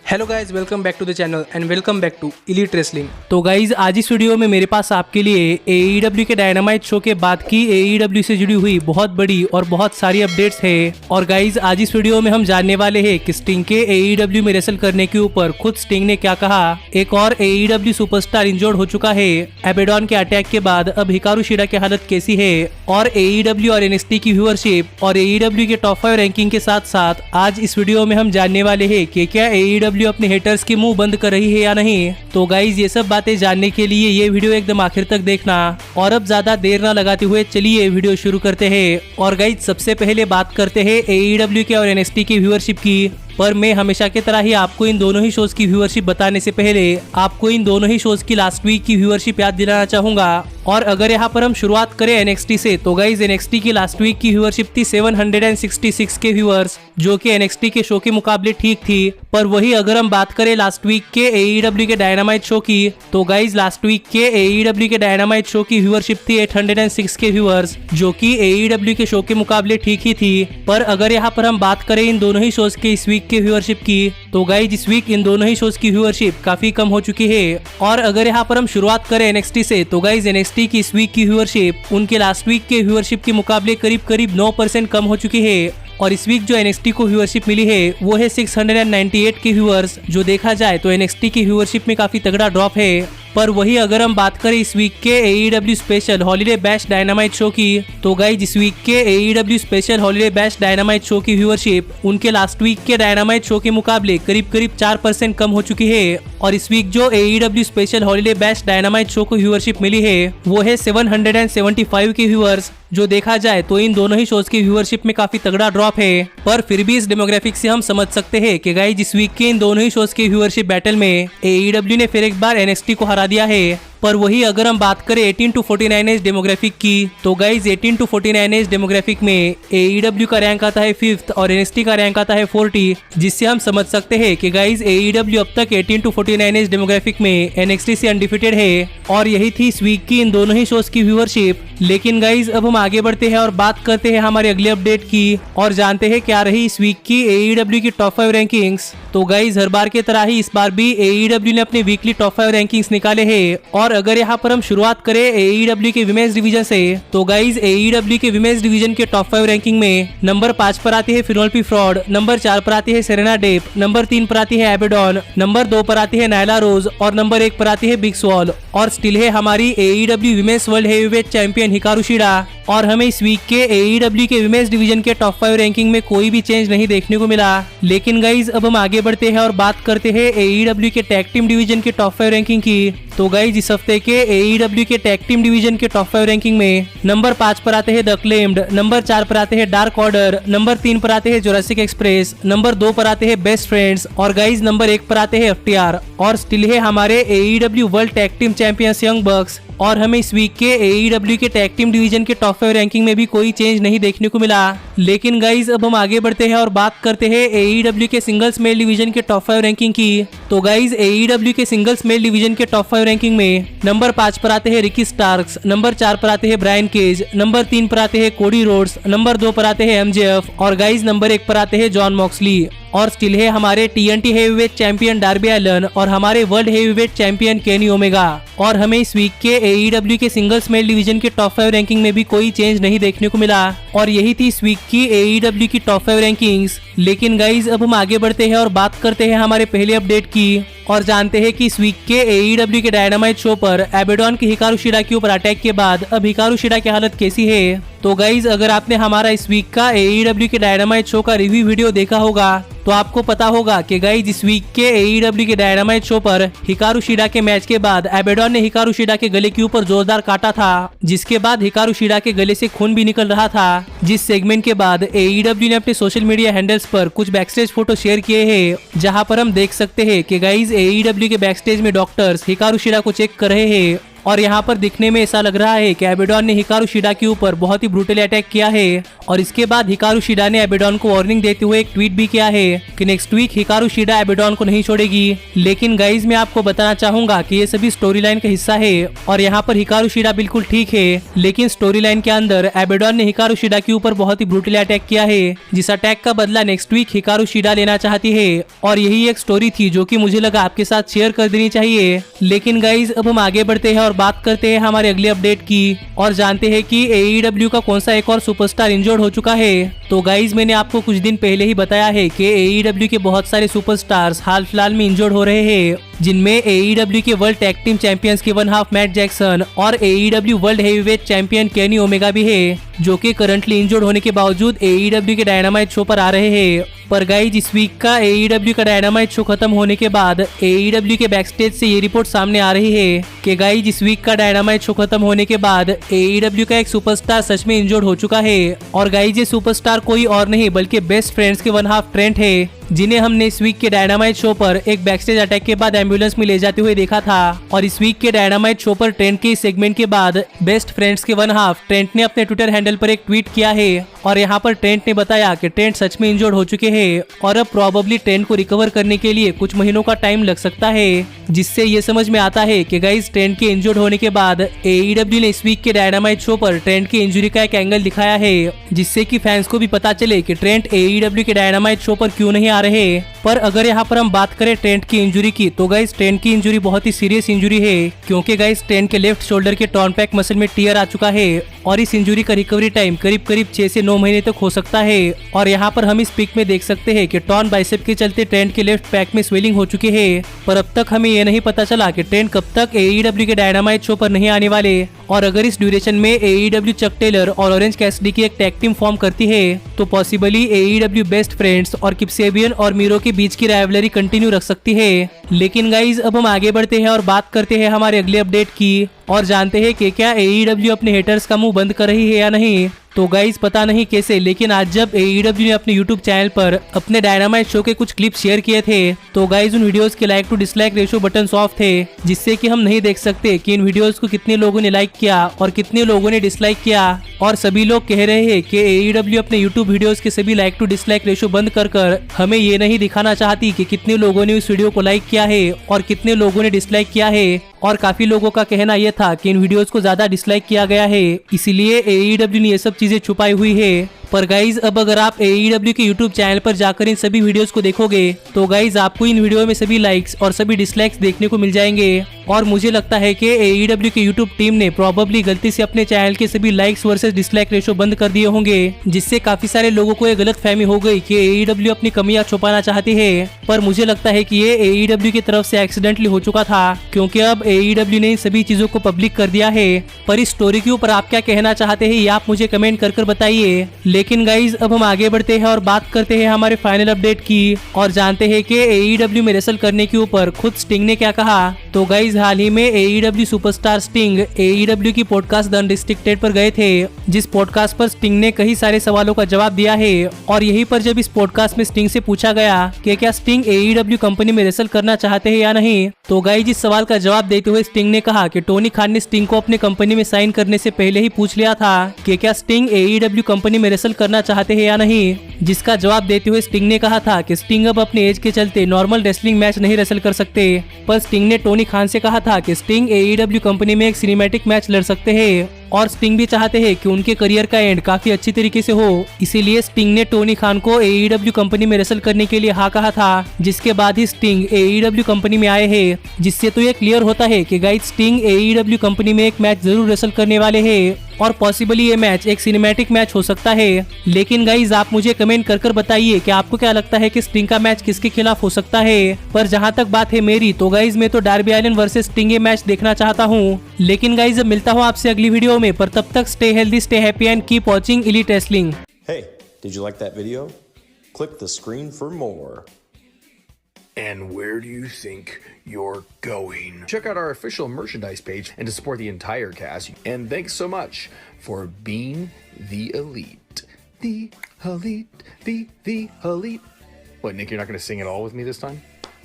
Hello guys, welcome back to the channel and welcome back to elite wrestling. तो guys आज इस video में मेरे पास आपके लिए AEW के डायनामाइट शो के बाद की AEW से जुड़ी हुई बहुत बड़ी और बहुत सारी अपडेट्स है। और गाइज आज इस वीडियो में हम जानने वाले हैं कि स्टिंग के AEW में रेसल करने के ऊपर खुद स्टिंग ने क्या कहा। एक और AEW सुपरस्टार इंजर्ड हो चुका है। एबेडॉन के अटैक के बाद अब हिकारू शिडा की हालत कैसी है, और AEW और NXT की व्यूअरशिप और AEW के टॉप 5 रैंकिंग के साथ साथ आज इस वीडियो में हम जानने वाले हैं कि क्या AEW अपने हेटर्स के मुंह बंद कर रही है या नहीं। तो गाइज ये सब बातें जानने के लिए ये वीडियो एकदम आखिर तक देखना। और अब ज्यादा देर ना लगाते हुए चलिए वीडियो शुरू करते हैं। और गाइज सबसे पहले बात करते हैं AEW के और NXT की व्यूअरशिप की। पर मैं हमेशा की तरह ही आपको इन दोनों ही शोज की व्यूअरशिप बताने से पहले आपको इन दोनों ही शोज की लास्ट वीक की व्यूअरशिप याद दिलाना चाहूंगा। और अगर यहाँ पर हम शुरुआत करें NXT से, तो गाइज NXT की लास्ट वीक की व्यूअरशिप थी 766 के व्यूअर्स, जो कि NXT के शो के मुकाबले ठीक थी। पर वही अगर हम बात करें लास्ट वीक के AEW के डायनामाइट शो की, तो गाइज लास्ट वीक के AEW के डायनामाइट शो की व्यूअरशिप थी 806 के व्यूअर्स, जो कि AEW के शो के मुकाबले ठीक ही थी। पर अगर यहाँ पर हम बात करें इन दोनों ही शोज के इस वीक के व्यूअरशिप की, तो गाइज इस वीक इन दोनों ही शोज की व्यूअरशिप काफी कम हो चुकी है। और अगर यहाँ पर हम शुरुआत करें NXT से, तो गाइज NXT की इस वीक की व्यूअरशिप उनके लास्ट वीक के व्यूअरशिप के मुकाबले करीब 9% कम हो चुकी है। और इस वीक जो NXT को व्यूअरशिप मिली है वो है 698 के व्यूअर्स। जो देखा जाए तो NXT की व्यूअरशिप में काफी तगड़ा ड्रॉप है। पर वही अगर हम बात करें इस वीक के AEW special holiday bash dynamite show की, तो गाइज इस वीक के AEW special holiday bash dynamite show की व्यूअरशिप उनके लास्ट वीक के डायनामाइट शो के मुकाबले करीब 4% कम हो चुकी है। और इस वीक जो AEW special holiday bash dynamite show को व्यूअरशिप मिली है वो है 775 के व्यूअर्स। जो देखा जाए तो इन दोनों ही शोज की व्यूअरशिप में काफी तगड़ा ड्रॉप है। पर फिर भी इस डेमोग्राफिक से हम समझ सकते हैं कि गाइज इस वीक के इन दोनों ही शोज के व्यूअरशिप बैटल में AEW ने फिर एक बार NXT को हरा दिया है। पर वही अगर हम बात करें 18 to 49 एज डेमोग्राफिक की, तो गाइज 18 to 49 एज डेमोग्राफिक में AEW का रैंक आता है 5th और NXT का रैंक आता है 40, जिससे हम समझ सकते हैं कि गाइज AEW अब तक 18 to 49 एज डेमोग्राफिक में NXT से अनडिफिटेड है। और यही थी इस वीक की इन दोनों ही शोज की व्यूअरशिप। लेकिन गाइज अब हम आगे बढ़ते हैं और बात करते हैं हमारे अगले अपडेट की, और जानते हैं क्या रही इस वीक की AEW की टॉप 5 रैंकिंग्स। तो गाइज हर बार की तरह ही इस बार भी AEW ने अपने वीकली टॉप 5 रैंकिंग्स निकाले हैं। और अगर यहाँ पर हम शुरुआत करें AEW के विमेंस डिवीजन से, तो गाइज AEW के विमेंस डिवीजन के टॉप 5 रैंकिंग में नंबर 5 पर आती है फिनोल्फी फ्रॉड, नंबर 4 पर आती है सेरेना डेप, नंबर 3 पर आती है एबेडॉन, नंबर 2 पर आती है नायला रोज और नंबर 1 पर आती है बिग स्वॉल। और स्टिल है हमारी AEW women's world heavyweight champion Hikaru Shida. और हमें इस वीक के AEW के विमेंस डिवीजन के टॉप 5 रैंकिंग में कोई भी चेंज नहीं देखने को मिला। लेकिन गाइज अब हम आगे बढ़ते हैं और बात करते हैं AEW के टैग टीम डिवीजन के टॉप 5 रैंकिंग की। तो गाइज इस हफ्ते के AEW के टैग टीम डिवीजन के टॉप 5 रैंकिंग में नंबर 5 पर आते हैं द अक्लेम्ड, नंबर 4 पर आते हैं डार्क ऑर्डर, नंबर 3 पर आते हैं जुरासिक एक्सप्रेस, नंबर 2 पर आते हैं बेस्ट फ्रेंड्स और गाइज नंबर 1 पर आते हैं FTR। और स्टिल है हमारे AEW world tag team champions young बक्स। और हमें इस वीक के AEW के टैग टीम डिवीजन के टॉप 5 रैंकिंग में भी कोई चेंज नहीं देखने को मिला। लेकिन गाइज अब हम आगे बढ़ते हैं और बात करते हैं AEW के सिंगल्स मेल डिवीजन के टॉप 5 रैंकिंग की। तो गाइज AEW के सिंगल्स मेल डिवीजन के टॉप 5 रैंकिंग में नंबर 5 पर आते हैं रिकी स्टार्क्स, नंबर 4 पर आते हैं ब्रायन केज, नंबर 3 पर आते हैं कोडी रोड्स, नंबर 2 पर आते हैं MJF और गाइज नंबर 1 पर आते हैं जॉन मॉक्सली। और स्टिल है हमारे TNT heavyweight champion Darby Allin और हमारे world heavyweight champion Kenny Omega. और हमें इस वीक के AEW के सिंगल्स मेल डिवीजन के टॉप 5 रैंकिंग में भी कोई चेंज नहीं देखने को मिला। और यही थी इस वीक की AEW की टॉप 5 रैंकिंग्स। लेकिन गाइज अब हम आगे बढ़ते हैं और बात करते हैं हमारे पहले अपडेट की, और जानते हैं कि इस वीक के AEW के डायनामाइट शो पर एबेडॉन के हिकारू शिडा के ऊपर अटैक के बाद अब हिकारू शिडा की हालत कैसी है। तो गाइज अगर आपने हमारा इस वीक का AEW के डायनामाइट शो का रिव्यू वीडियो देखा होगा तो आपको पता होगा कि गाइज इस वीक के AEW के डायनामाइट शो पर हिकारू शिडा के मैच के बाद एबेडॉन ने हिकारू शिडा के गले के ऊपर जोरदार काटा था, जिसके बाद हिकारू शिडा के गले से खून भी निकल रहा था। जिस सेगमेंट के बाद AEW ने अपने सोशल मीडिया हैंडल्स पर कुछ बैकस्टेज फोटो शेयर किए हैं, जहां पर हम देख सकते हैं कि गाइज AEW के बैकस्टेज में डॉक्टर्स हिकारू शिडा को चेक कर रहे हैं। और यहाँ पर दिखने में ऐसा लग रहा है कि एबेडॉन ने हिकारू शिडा के ऊपर बहुत ही ब्रूटली अटैक किया है और इसके बाद हिकारू शिडा ने एबेडॉन को वार्निंग देते हुए एक ट्वीट भी किया है कि नेक्स्ट वीक हिकारू शिडा एबेडॉन को नहीं छोड़ेगी। लेकिन गाइज मैं आपको बताना चाहूंगा कि ये सभी स्टोरी लाइन का हिस्सा है और यहाँ पर हिकारू शिडा बिल्कुल ठीक है, लेकिन स्टोरी लाइन के अंदर एबेडॉन ने हिकारू शिडा के ऊपर बहुत ही ब्रूटली अटैक किया है, जिस अटैक का बदला नेक्स्ट वीक हिकारू शिडा लेना चाहती है और यही एक स्टोरी थी जो कि मुझे लगा आपके साथ शेयर कर देनी चाहिए। लेकिन गाइज अब हम आगे बढ़ते हैं और बात करते हैं हमारे अगले अपडेट की और जानते हैं कि AEW का कौन सा एक और सुपरस्टार इंजर्ड हो चुका है। तो गाइज मैंने आपको कुछ दिन पहले ही बताया है कि AEW के बहुत सारे सुपरस्टार्स हाल फिलहाल में इंजर्ड हो रहे हैं, जिनमें AEW के वर्ल्ड टैग टीम चैंपियंस के 1/2 मैट जैक्सन और AEW world heavyweight champion Kenny omega भी है, जो कि करंटली इंजर्ड होने के बावजूद AEW के डायनामाइट शो पर आ रहे हैं। पर गाइज इस वीक का AEW का डायनामाइट शो खत्म होने के बाद AEW के बैकस्टेज से ये रिपोर्ट सामने आ रही है कि गाइज इस वीक का डायनामाइट शो खत्म होने के बाद AEW का एक सुपरस्टार सच में इंजर्ड हो चुका है और गाइज ये सुपरस्टार कोई और नहीं बल्कि बेस्ट फ्रेंड्स के 1/2 ट्रेंट है, जिन्हें हमने इस वीक के डायनामाइट शो पर एक बैकस्टेज अटैक के बाद एम्बुलेंस में ले जाते हुए देखा था। और इस वीक के डायनामाइट शो पर ट्रेंट के इस सेगमेंट के बाद बेस्ट फ्रेंड्स के 1/2 ट्रेंट ने अपने ट्विटर हैंडल पर एक ट्वीट किया है और यहाँ पर ट्रेंट ने बताया कि ट्रेंट सच में इंजर्ड हो चुके हैं और अब प्रोबेबली ट्रेंट को रिकवर करने के लिए कुछ महीनों का टाइम लग सकता है, जिससे ये समझ में आता है कि गाइस ट्रेंट के इंजर्ड होने के बाद AEW ने इस वीक के डायनामाइट शो पर ट्रेंट की इंजरी का एक एंगल दिखाया है, जिससे कि फैंस को भी पता चले कि ट्रेंट AEW के डायनामाइट शो पर क्यों नहीं आ रहे। पर अगर यहाँ पर हम बात करें ट्रेंट की इंजरी की, तो गाइस ट्रेंट की इंजरी बहुत ही सीरियस इंजरी है, क्योंकि गाइस ट्रेंट के लेफ्ट शोल्डर के टॉर्न पैक मसल में टीयर आ चुका है और इस इंजरी का रिकवरी टाइम करीब 6 से 9 महीने तक हो सकता है। और यहाँ पर हम इस पिक में देख सकते हैं कि टॉर्न बाइसेप के चलते ट्रेंट के लेफ्ट पैक में स्वेलिंग हो चुकी है, पर अब तक हमें यह नहीं पता चला कि ट्रेंट कब तक AEW के डायनामाइट शो पर नहीं आने वाले। और अगर इस ड्यूरेशन में AEW चक टेलर और ऑरेंज कैसिडी की एक टैग टीम फॉर्म करती है, तो पॉसिबली AEW बेस्ट फ्रेंड्स और किप सेबियन और मीरो के बीच की राइवलरी कंटिन्यू रख सकती है। लेकिन गाइज अब हम आगे बढ़ते हैं और बात करते हैं हमारे अगले अपडेट की और जानते हैं कि क्या AEW अपने हेटर्स का मुंह बंद कर रही है या नहीं। तो गाइज पता नहीं कैसे, लेकिन आज जब AEW ने अपने YouTube चैनल पर अपने डायनामाइट शो के कुछ क्लिप शेयर किए थे, तो गाइज उन वीडियोस के like to dislike ratio button off थे, जिससे कि हम नहीं देख सकते कि इन वीडियोस को कितने लोगों ने लाइक किया और कितने लोगों ने डिसलाइक किया। और सभी लोग कह रहे हैं कि AEW अपने YouTube वीडियोस के सभी लाइक टू डिसलाइक रेशियो बंद कर हमें ये नहीं दिखाना चाहती कि कितने लोगों ने उस वीडियो को लाइक किया है और कितने लोगों ने डिसलाइक किया है। और काफी लोगों का कहना यह था कि इन वीडियोस को ज्यादा डिसलाइक किया गया है, इसीलिए AEW ने ये सब चीजें छुपाई हुई है। पर गाइज अब अगर आप AEW के YouTube चैनल पर जाकर इन सभी वीडियोस को देखोगे, तो गाइज आपको इन वीडियो में सभी लाइक्स और सभी डिसलाइक्स देखने को मिल जाएंगे। और मुझे लगता है कि AEW के YouTube टीम ने प्रोबेबली गलती से अपने चैनल के सभी लाइक्स वर्सेस डिसलाइक रेशो बंद कर दिए होंगे, जिससे काफी सारे लोगों को ये गलतफहमी हो गई कि AEW अपनी कमियां छुपाना चाहती है। पर मुझे लगता है कि ये AEW की तरफ से एक्सीडेंटली हो चुका था, क्योंकि अब AEW ने इन सभी चीजों को पब्लिक कर दिया है। पर इस स्टोरी के ऊपर आप क्या कहना चाहते हैं, ये आप मुझे कमेंट कर बताइए। लेकिन गाइज अब हम आगे बढ़ते हैं और बात करते हैं हमारे फाइनल अपडेट की और जानते हैं कि AEW में रेसल करने के ऊपर खुद स्टिंग ने क्या कहा। तो गाइज हाल ही में AEW सुपरस्टार स्टिंग AEW की पॉडकास्ट द अनरिस्ट्रिक्टेड पर गए थे, जिस पॉडकास्ट पर स्टिंग ने कई सारे सवालों का जवाब दिया है। और यहीं पर जब इस पॉडकास्ट में स्टिंग से पूछा गया कि क्या स्टिंग AEW कंपनी में रेसल करना चाहते हैं या नहीं, तो गाइज इस सवाल का जवाब देते हुए स्टिंग ने कहा कि टोनी खान ने स्टिंग को अपने कंपनी में साइन करने से पहले ही पूछ लिया था कि क्या स्टिंग AEW कंपनी में रेसल करना चाहते हैं या नहीं, जिसका जवाब देते हुए स्टिंग ने कहा था कि स्टिंग अब अपने एज के चलते नॉर्मल रेसलिंग मैच नहीं रेसल कर सकते। पर स्टिंग ने टोनी खान से कहा था कि स्टिंग AEW कंपनी में एक सिनेमैटिक मैच लड़ सकते हैं और स्टिंग भी चाहते हैं कि उनके करियर का एंड काफी अच्छी तरीके से हो, इसीलिए स्टिंग ने टोनी खान को AEW कंपनी में रेसल करने के लिए हाँ कहा था, जिसके बाद ही स्टिंग AEW कंपनी में आए हैं। जिससे तो ये क्लियर होता है कि गाइस स्टिंग AEW कंपनी में एक मैच जरूर रेसल करने वाले हैं और पॉसिबली ये मैच एक सिनेमैटिक मैच हो सकता है। लेकिन गाइज आप मुझे कमेंट कर बताइए कि आपको क्या लगता है कि स्टिंग का मैच किसके खिलाफ हो सकता है। पर जहां तक बात है मेरी, तो गाइज मैं तो डार्बी एलिन वर्सेस स्टिंग ये मैच देखना चाहता हूं। लेकिन गाइज अब मिलता हूं आपसे अगली वीडियो में, पर तब तक stay healthy, stay happy and keep watching elite wrestling. Hey, did you like that video? Click the screen for more. And where do you think you're going? Check out our official merchandise page and to support the entire cast. And thanks so much for being the elite. The elite, the elite. What, Nick, you're not going to sing it all with me this time?